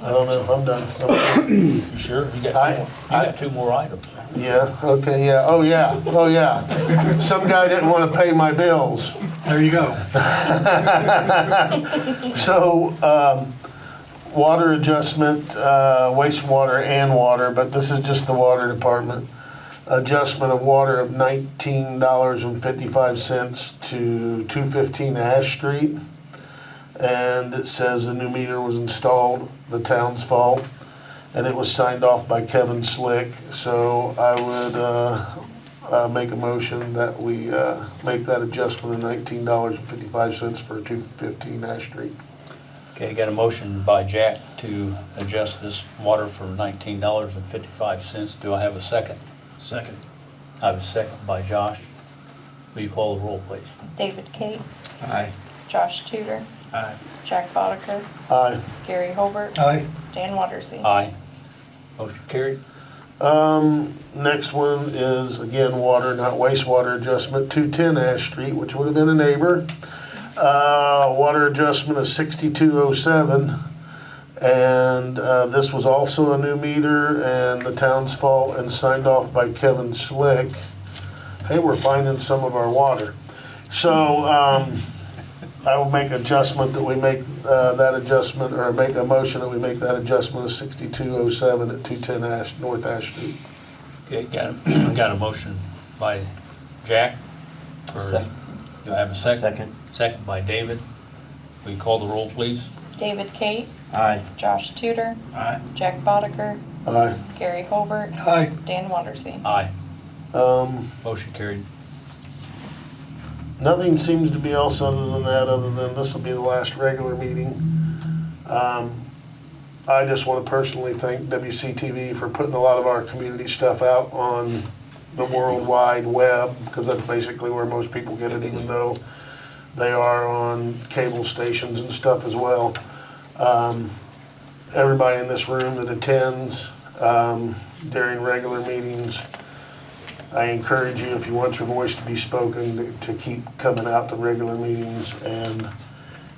I don't know, I'm done. You sure? You got 2 more items. Yeah, okay, yeah, oh yeah. Some guy didn't want to pay my bills. There you go. So, water adjustment, wastewater and water, but this is just the water department. Adjustment of water of $19.55 to 215 Ash Street. And it says the new meter was installed, the town's fault, and it was signed off by Kevin Slick. So I would make a motion that we make that adjustment of $19.55 for 215 Ash Street. Okay, got a motion by Jack to adjust this water for $19.55. Do I have a second? Second. I have a second by Josh. Will you call the roll, please? David Cate, Aye. Josh Tudor, Aye. Jack Bodeker, Aye. Gary Holbert, Aye. Dan Wattersy. Aye. Motion carried. Next one is, again, water, not wastewater adjustment, 210 Ash Street, which would have been a neighbor. Water adjustment of 6207, and this was also a new meter and the town's fault and signed off by Kevin Slick. Hey, we're finding some of our water. So I will make adjustment that we make that adjustment, or make a motion that we make that adjustment of 6207 at 210 North Ash Street. Okay, got a motion by Jack. Second. Do I have a second? Second. Second by David. Will you call the roll, please? David Cate, Aye. Josh Tudor, Aye. Jack Bodeker, Aye. Gary Holbert, Aye. Dan Wattersy. Aye. Motion carried. Nothing seems to be else other than that, other than this will be the last regular meeting. I just want to personally thank WCTV for putting a lot of our community stuff out on the World Wide Web, because that's basically where most people get it, even though They are on cable stations and stuff as well. Everybody in this room that attends during regular meetings, I encourage you, if you want your voice to be spoken, to keep coming out to regular meetings. And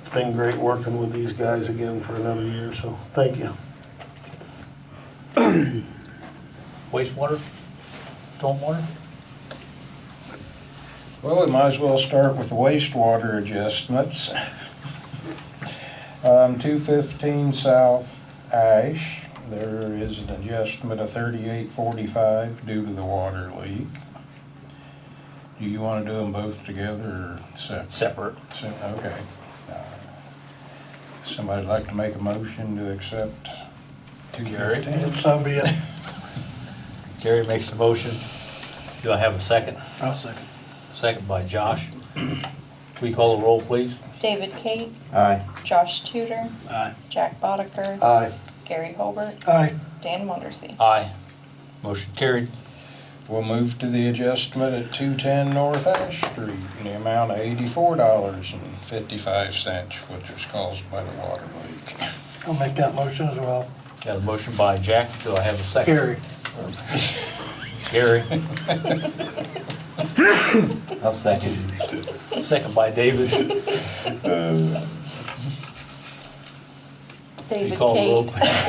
it's been great working with these guys again for another year, so thank you. Wastewater, stormwater? Well, we might as well start with the wastewater adjustments. 215 South Ash, there is an adjustment of $38.45 due to the water leak. Do you want to do them both together or separate? Okay. Somebody'd like to make a motion to accept 215? So be it. Gary makes the motion. Do I have a second? I'll second. Second by Josh. Will you call the roll, please? David Kate, Aye. Josh Tudor, Aye. Jack Bodeker, Aye. Gary Holbert, Aye. Dan Wondersen. Aye. Motion carried. We'll move to the adjustment at 210 North Ash Street in the amount of $84.55, which was caused by the water leak. I'll make that motion as well. Got a motion by Jack. Do I have a second? Gary. Gary. I'll second. Second by David. David You call the roll, Kate, please.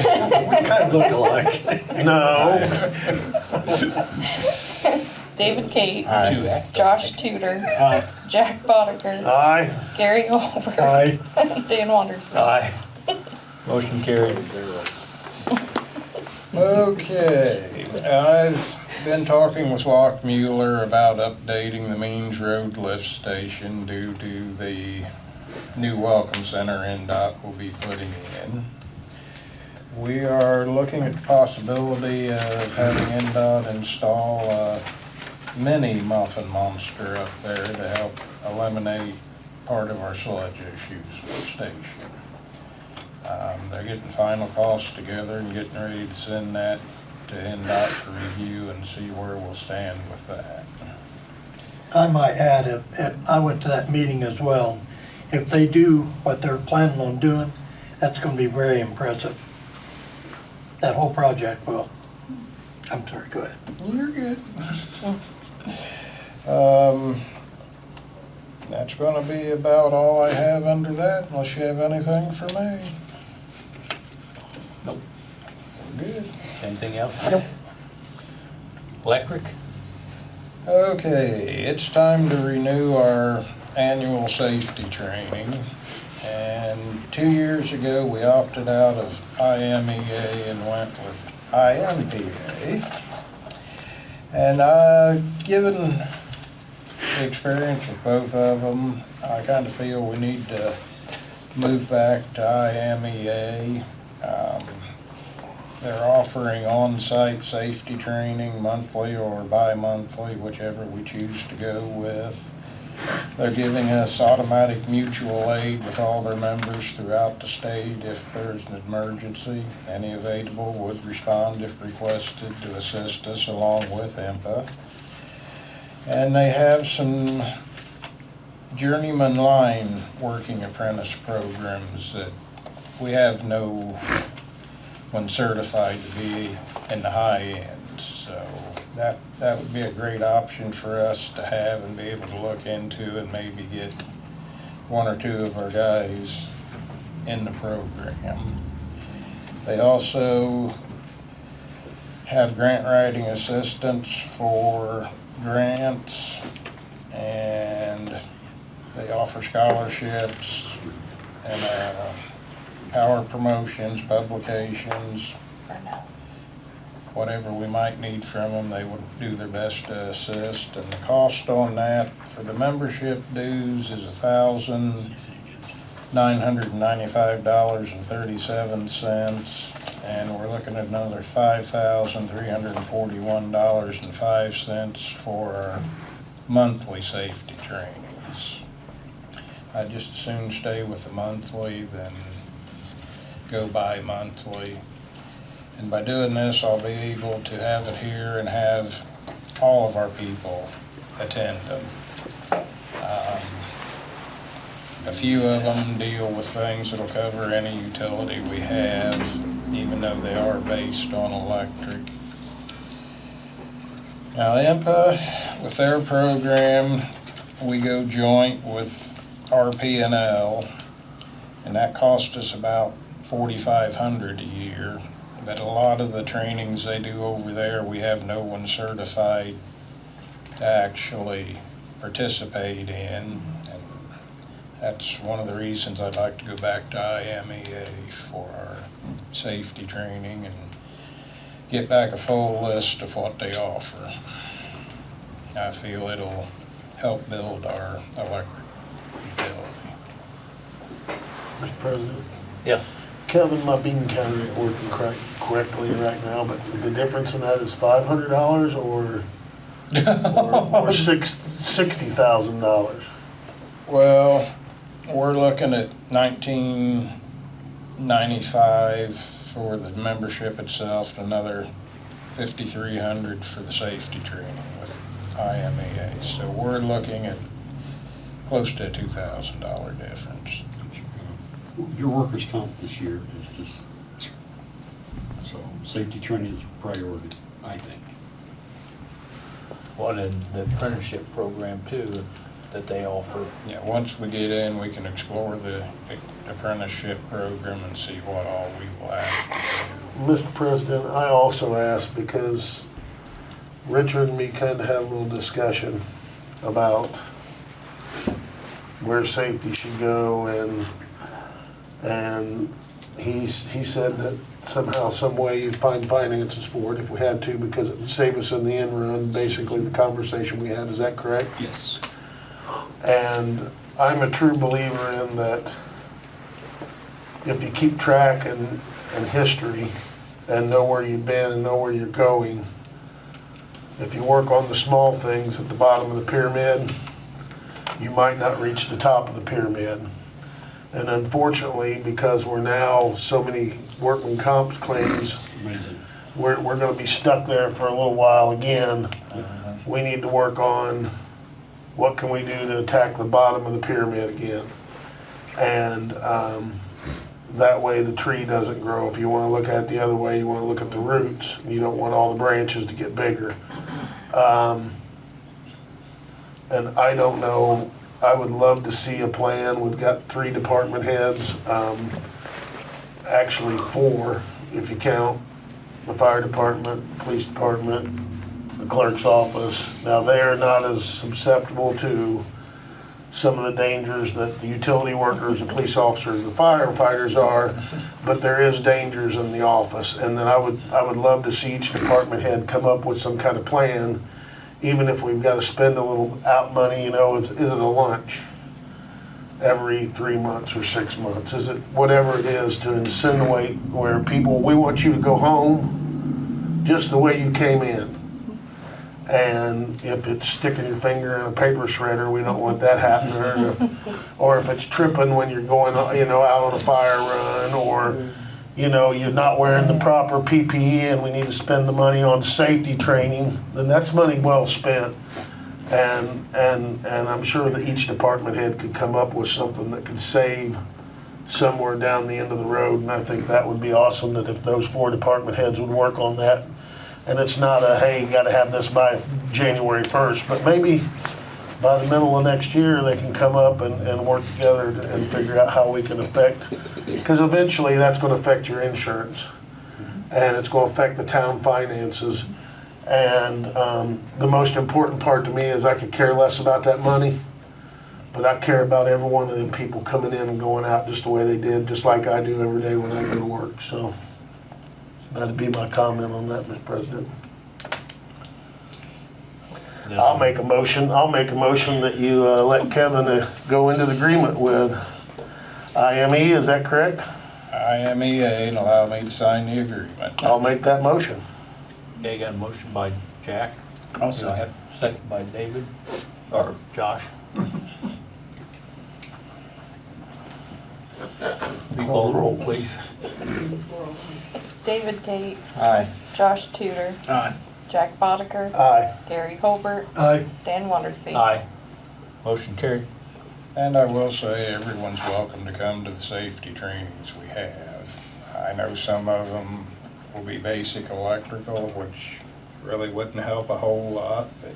We kind of look alike. No. David Kate, Aye. Josh Tudor, Aye. Jack Bodeker, Aye. Gary Holbert, Aye. Dan Wondersen. Aye. Motion carried. Okay, I've been talking with Lockmuller about updating the Means Road lift station due to the new welcome center NDOT will be putting in. We are looking at the possibility of having NDOT install a mini muffin monster up there to help eliminate part of our sludge issues with the station. They're getting final costs together and getting ready to send that to NDOT for review and see where we'll stand with that. I might add, if I went to that meeting as well, if they do what they're planning on doing, that's gonna be very impressive. That whole project will. I'm sorry, go ahead. You're good. That's gonna be about all I have under that, unless you have anything for me. Nope. Good. Anything else? Nope. Electric? Okay, it's time to renew our annual safety training. And 2 years ago, we opted out of IMEA and went with IMPA. And given the experience with both of them, I kind of feel we need to move back to IMEA. They're offering on-site safety training monthly or bi-monthly, whichever we choose to go with. They're giving us automatic mutual aid with all their members throughout the state if there's an emergency. Any available would respond if requested to assist us along with IMPA. And they have some journeyman line working apprentice programs that we have no one certified to be in the high end. So that would be a great option for us to have and be able to look into and maybe get one or two of our guys in the program. They also have grant writing assistance for grants, and they offer scholarships and power promotions, publications, whatever we might need from them, they would do their best to assist. And the cost on that for the membership dues is $1,995.37, and we're looking at another $5,341.05 for our monthly safety trainings. I'd just as soon stay with the monthly than go bi-monthly. And by doing this, I'll be able to have it here and have all of our people attend them. A few of them deal with things that'll cover any utility we have, even though they are based on electric. Now IMPA, with their program, we go joint with RP&L, and that cost us about $4,500 a year. But a lot of the trainings they do over there, we have no one certified to actually participate in. And that's one of the reasons I'd like to go back to IMEA for our safety training and get back a full list of what they offer. I feel it'll help build our electric utility. Mr. President, Yeah. Kevin, my bean counter ain't working correctly right now, but the difference in that is $500 or $60,000. Well, we're looking at $1,995 for the membership itself, another $5,300 for the safety training with IMEA. So we're looking at close to a $2,000 difference. Your workers' comp this year is just, so safety training is a priority, I think. Well, and the apprenticeship program too, that they offer. Yeah, once we get in, we can explore the apprenticeship program and see what all we will have to Mr. President, I also asked because Richard and me kind of had a little discussion about where safety should go, and he said that somehow, some way you'd find finances for it if we had to, because it would save us in the end run, basically the conversation we had. Is that correct? Yes. And I'm a true believer in that if you keep track and history and know where you've been and know where you're going, if you work on the small things at the bottom of the pyramid, you might not reach the top of the pyramid. And unfortunately, because we're now so many workman comp claims, Amazing. we're gonna be stuck there for a little while again. We need to work on what can we do to attack the bottom of the pyramid again. And that way the tree doesn't grow. If you wanna look at it the other way, you wanna look at the roots. You don't want all the branches to get bigger. And I don't know, I would love to see a plan. We've got 3 department heads, actually 4, if you count the fire department, police department, the clerk's office. Now, they are not as susceptible to some of the dangers that the utility workers, the police officers, the firefighters are, but there is dangers in the office. And then I would love to see each department head come up with some kind of plan, even if we've got to spend a little out money, is it a lunch every 3 months or 6 months? Is it whatever it is to insinuate where people, we want you to go home just the way you came in. And if it's sticking your finger in a paper shredder, we don't want that happening. Or if it's tripping when you're going, out on a fire run, or you're not wearing the proper PPE and we need to spend the money on safety training, then that's money well spent. And I'm sure that each department head could come up with something that could save somewhere down the end of the road. And I think that would be awesome, that if those 4 department heads would work on that. And it's not a, hey, you gotta have this by January 1st, but maybe by the middle of next year, they can come up and work together and figure out how we can affect, because eventually that's gonna affect your insurance. And it's gonna affect the town finances. And the most important part to me is I could care less about that money, but I care about every one of them people coming in and going out just the way they did, just like I do every day when I go to work, so. That'd be my comment on that, Mr. President. No. I'll make a motion that you let Kevin go into the agreement with IME, is that correct? IMEA and allow me to sign the agreement. I'll make that motion. Okay, got a motion by Jack. I'll Do I have a second by David, or Josh? Will you call the roll, please? David Tate, Aye. Josh Tudor, Aye. Jack Bodeker, Aye. Gary Holbert, Aye. Dan Wondersen. Aye. Motion carried. And I will say, everyone's welcome to come to the safety trainings we have. I know some of them will be basic electrical, which really wouldn't help a whole lot, but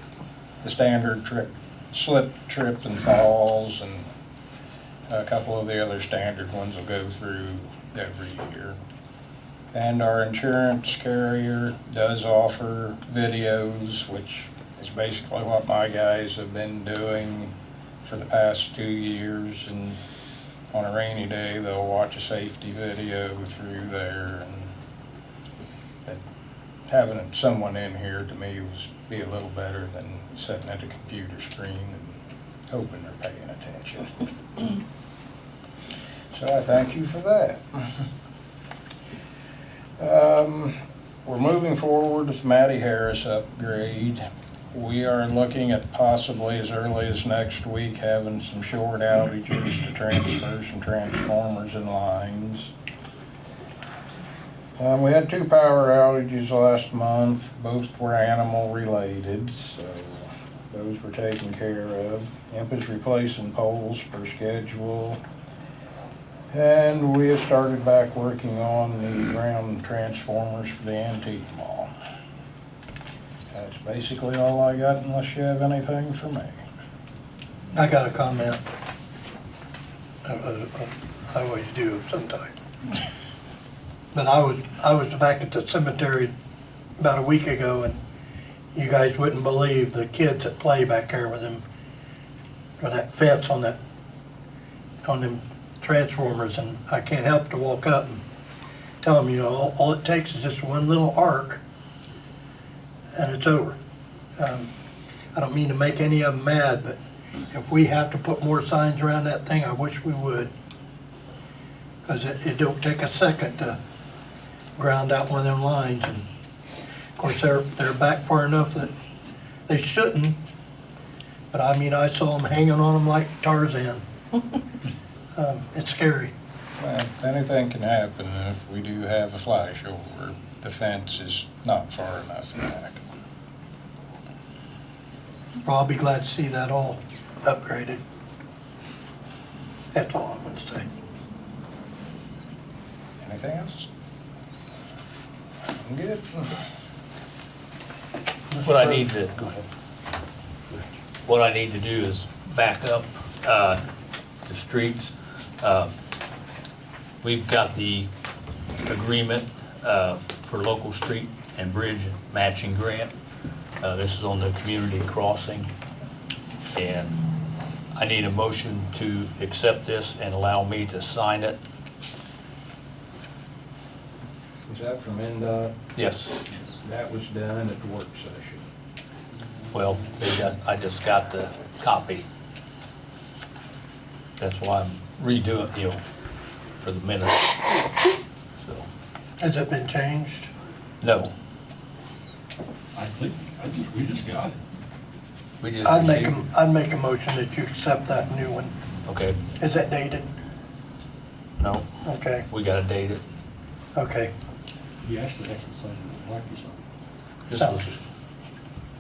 the standard slip, trip, and falls, and a couple of the other standard ones will go through every year. And our insurance carrier does offer videos, which is basically what my guys have been doing for the past 2 years, and on a rainy day, they'll watch a safety video through there. And having someone in here to me was be a little better than sitting at a computer screen and hoping they're paying attention. So I thank you for that. We're moving forward with Matty Harris upgrade. We are looking at possibly as early as next week having some short outages to transfer some transformers and lines. We had 2 power outages last month. Both were animal related, so those were taken care of. Imp is replacing poles per schedule. And we have started back working on the ground transformers for the antique mall. That's basically all I got, unless you have anything for me. I got a comment. I always do sometimes. But I was back at the cemetery about a week ago, and you guys wouldn't believe the kids that play back there with them, with that fence on them transformers, and I can't help to walk up and tell them, you know, all it takes is just one little arc, and it's over. I don't mean to make any of them mad, but if we have to put more signs around that thing, I wish we would. Because it don't take a second to ground out one of them lines. And of course, they're back far enough that they shouldn't. But I mean, I saw them hanging on them like Tarzan. It's scary. Well, anything can happen if we do have a flashover. The fence is not far enough back. Well, I'll be glad to see that all upgraded. That's all I'm gonna say. Anything else? I'm good. What I need to, what I need to do is back up the streets. We've got the agreement for local street and bridge matching grant. This is on the community crossing, and I need a motion to accept this and allow me to sign it. Is that from NDOT? Yes. That was done at the work session. Well, I just got the copy. That's why I'm redoing, you know, for the minutes. So, Has it been changed? no, We just got it. we just I'd received. make a motion that you accept that new one. Okay, Is it dated? no, Okay, we gotta date it. okay. He actually has to sign it, like you signed. This was,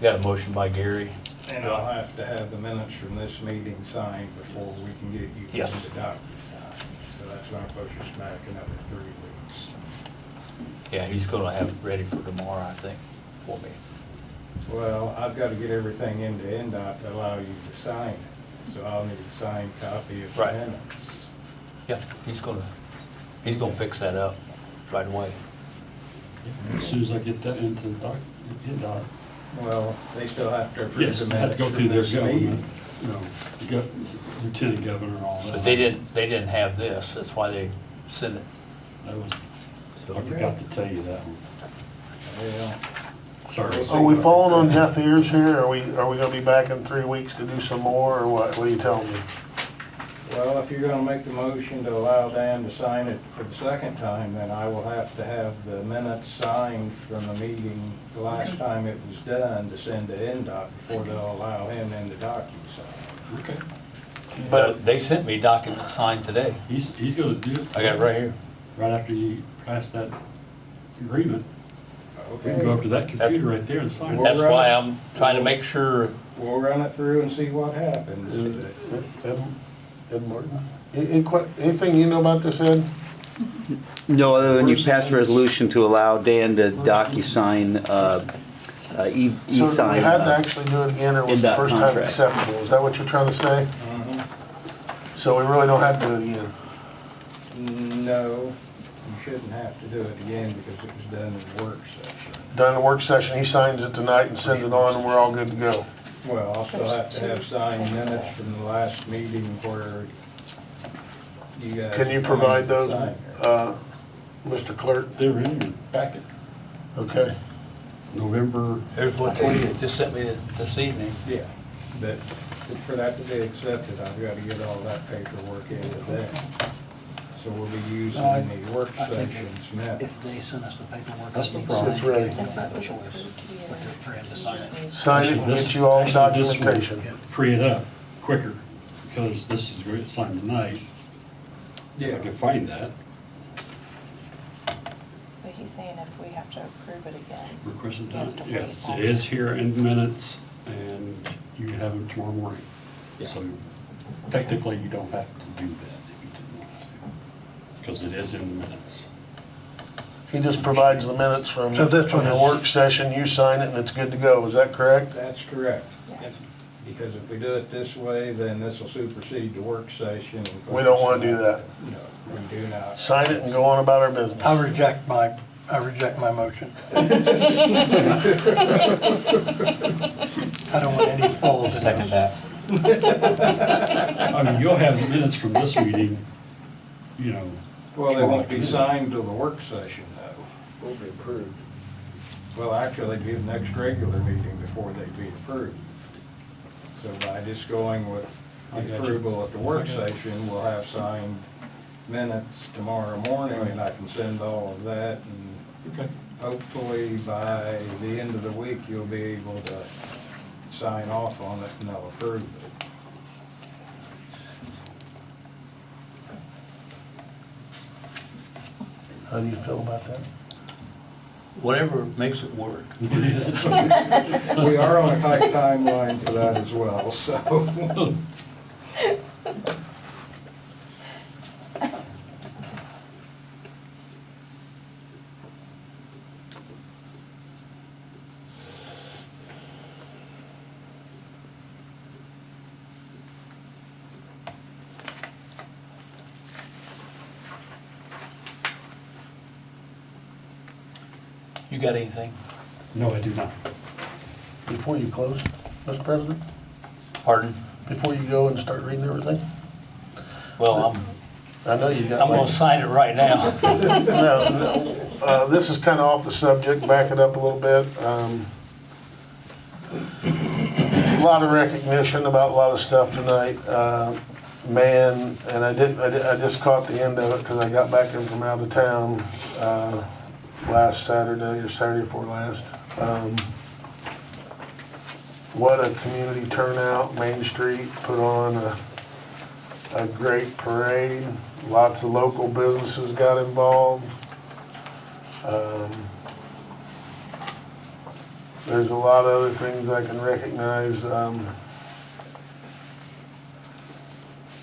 got a motion by Gary. And I'll have to have the minutes from this meeting signed before we can get you Yes. into DocuSign. So that's gonna push us back another 3 weeks. Yeah, he's gonna have it ready for tomorrow, I think, for me. Well, I've got to get everything into NDOT to allow you to sign it. So I'll need a signed copy of the Right. minutes. Yeah, he's gonna fix that up right away. As soon as I get that into the NDOT. Well, they still have to approve Yes, the I had to minutes go from through their this government, meeting. you know, the lieutenant governor and all that. But they didn't have this, that's why they sent it. That was, So, I forgot to tell you that one. Well, Sorry. Are we falling on deaf ears here? Are we gonna be back in 3 weeks to do some more, or what? What are you telling me? well, if you're gonna make the motion to allow Dan to sign it for the second time, then I will have to have the minutes signed from the meeting the last time it was done to send to NDOT before they'll allow him into DocuSign. Okay. but they sent me documents signed today. He's gonna do it. I got it right here. Right after you pass that agreement, we can go Okay, up to that computer right there and sign it. That's why I'm trying to make sure, we'll run it through and see what happens. Ed Martin. Anything you know about this, Ed? No, other than you passed a resolution to allow Dan to DocuSign, So e-sign. we had to actually do it again, or was the NDOT first time contract. acceptable? Is that what you're trying to say? So we really don't have to do it again? No, you shouldn't have to do it again because it was done in work session. Done in a work session, he signs it tonight and sends it on, and we're all good to go. Well, I'll still have to have signed minutes from the last meeting where you guys. Can you provide those, signed. Mr. Clerk? They're in your packet. Okay. November. Here's what they just sent me this evening. Yeah, but for that to be accepted, I've got to get all that paperwork in today. So we'll be using the work I think sessions If minutes. they send us the paperwork, That's no we problem. sign It's ready. it, we'll have a choice, but for him to sign it. Sign it and get you all Actually, this will documentation. Free it up quicker, because this is going to sign tonight. If I can find that, But he's saying if we have to approve it again. requested He has time. to Yes, wait. it is here in minutes, and you can have them tomorrow morning. So technically, you don't have to do that if you didn't want to, because it is in the minutes. He just provides the minutes from So this one the is- work session, you sign it, and it's good to go. Is that correct? That's correct. Because if we do it this way, then this will supersede the work session. We don't want to do that. No, we do not. Sign it and go on about our business. I reject my motion. I don't want any falls in this. that. I mean, you'll have the minutes from this meeting, you know. Well, they tomorrow won't be afternoon. signed till the work session though. Will be approved. Well, actually, it'd be the next regular meeting before they'd be approved. So by just going with I got you. approval at the work session, we'll have signed minutes tomorrow morning and I can send all of that and Okay. hopefully by the end of the week, you'll be able to sign off on it and they'll approve it. How do you feel about that? Whatever makes it work. We are on a tight timeline for that as well, so. You got anything? No, I do not. Before you close, Mr. President, Pardon? before you go and start reading everything, Well, I know you got. I'm gonna sign it right now. No, this is kind of off the subject, back it up a little bit. A lot of recognition about a lot of stuff tonight. Man, and I just caught the end of it because I got back in from out of town last Saturday or Saturday before last. What a community turnout. Main Street put on a great parade. Lots of local businesses got involved. There's a lot of other things I can recognize.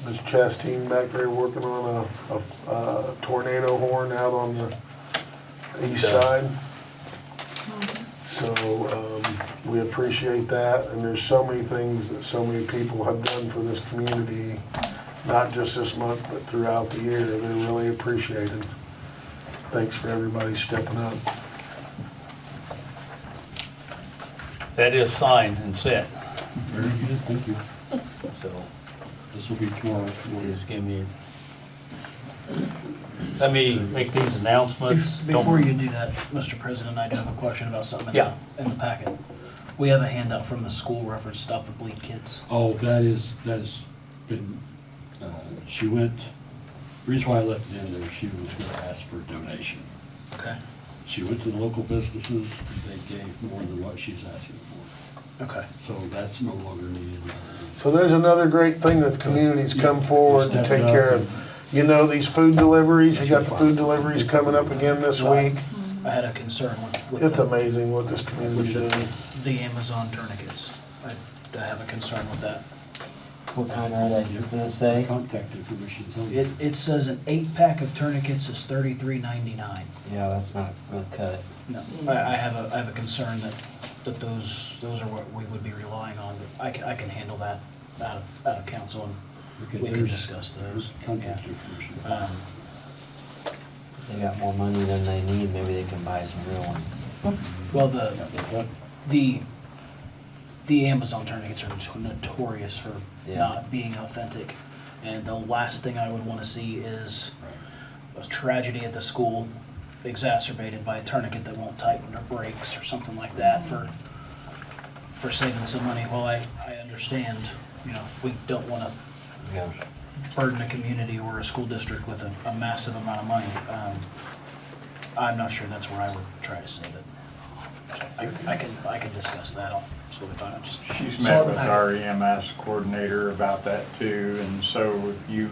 Ms. Chastain back there working on a tornado horn out on the east side. So we appreciate that, and there's so many things that so many people have done for this community, not just this month, but throughout the year. They're really appreciated. Thanks for everybody stepping up. That is signed and sent, Very good, thank you. so This will be tomorrow morning. just give me, let me make these announcements. Before you do that, Mr. President, I do have a question about something Yeah. in the packet. We have a handout from the school reference Stop the Bleed Kids. Oh, that's been, she went, the reason why I left it in there, she was gonna ask for a donation. Okay. She went to the local businesses, they gave more than what she was asking for. Okay. So that's no longer needed. So there's another great thing that the community's come forward to take care of. You know, these food deliveries, you got the food deliveries coming up again this week. I had a concern with It's amazing what this community's doing. the Amazon tourniquets. I have a concern with that. What kind are they, gonna say? Contact information's on. It says an 8-pack of tourniquets is $33.99. Yeah, that's not gonna cut it. No, I have a concern that those are what we would be relying on, but I can handle that out of council, and we can discuss those. Contact information. If they got more money than they need, maybe they can buy some real ones. Well, the Amazon tourniquets are notorious for not being authentic, and the last thing I would want to see is a tragedy at the school exacerbated by a tourniquet that won't tighten or breaks or something like that for saving some money. Well, I understand, we don't want to Yeah. burden a community or a school district with a massive amount of money. I'm not sure that's where I would try to save it. So I can discuss that. I'll sort of just. She's met with our EMS coordinator about that too, and so if you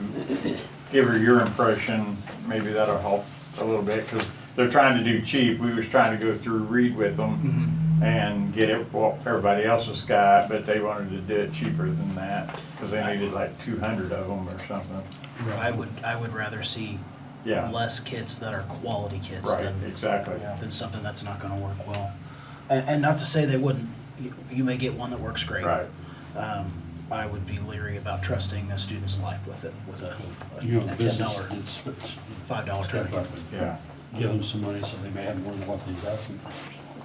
give her your impression, maybe that'll help a little bit, because they're trying to do cheap. We was trying to go through Reed with them and get it what everybody else has got, but they wanted to do it cheaper than that, because they needed like 200 of them or something. I would rather see less kits that are quality kits Right, than exactly. than something that's not going to work well. And not to say they wouldn't. You may get one that works great. Right. I would be leery about trusting a student's life with it, with a You know, the $10, business, it's $5 tourniquet. Yeah. give them some money so they may have more than what they're asking for.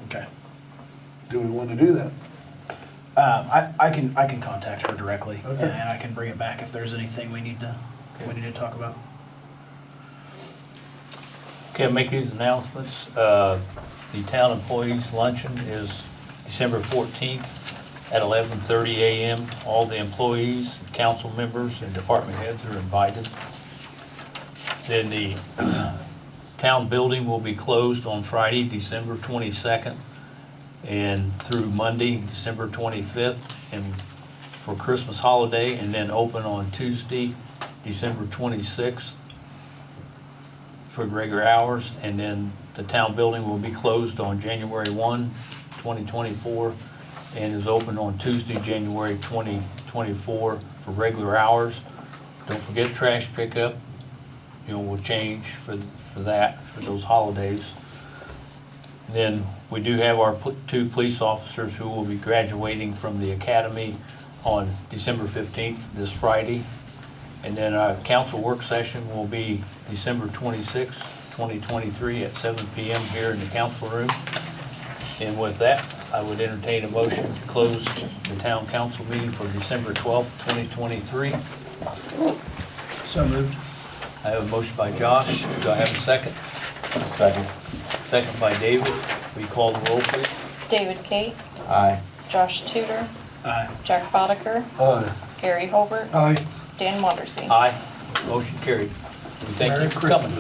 Okay. Do we want to do that? I can contact her directly, Okay. and I can bring it back if there's anything we need to talk about. Okay, I'll make these announcements. The town employees luncheon is December 14th at 11:30 a.m. All the employees, council members, and department heads are invited. Then the town building will be closed on Friday, December 22nd, and through Monday, December 25th, and for Christmas holiday, and then open on Tuesday, December 26th for regular hours, and then the town building will be closed on January 1, 2024, and is open on Tuesday, January 2024 for regular hours. Don't forget trash pickup. We'll change for that, for those holidays. And then we do have our two police officers who will be graduating from the academy on December 15th, this Friday. And then our council work session will be December 26th, 2023 at 7 p.m. here in the council room. And with that, I would entertain a motion to close the town council meeting for December 12th, 2023. So moved. I have a motion by Josh. Do I have a second? A second. Second by David. Will you call the roll, please? David Kate, Aye. Josh Tudor, Aye. Jack Bodeker, Aye. Gary Holbert, Aye. Dan Wondersen. Aye. Motion carried. We thank you for coming.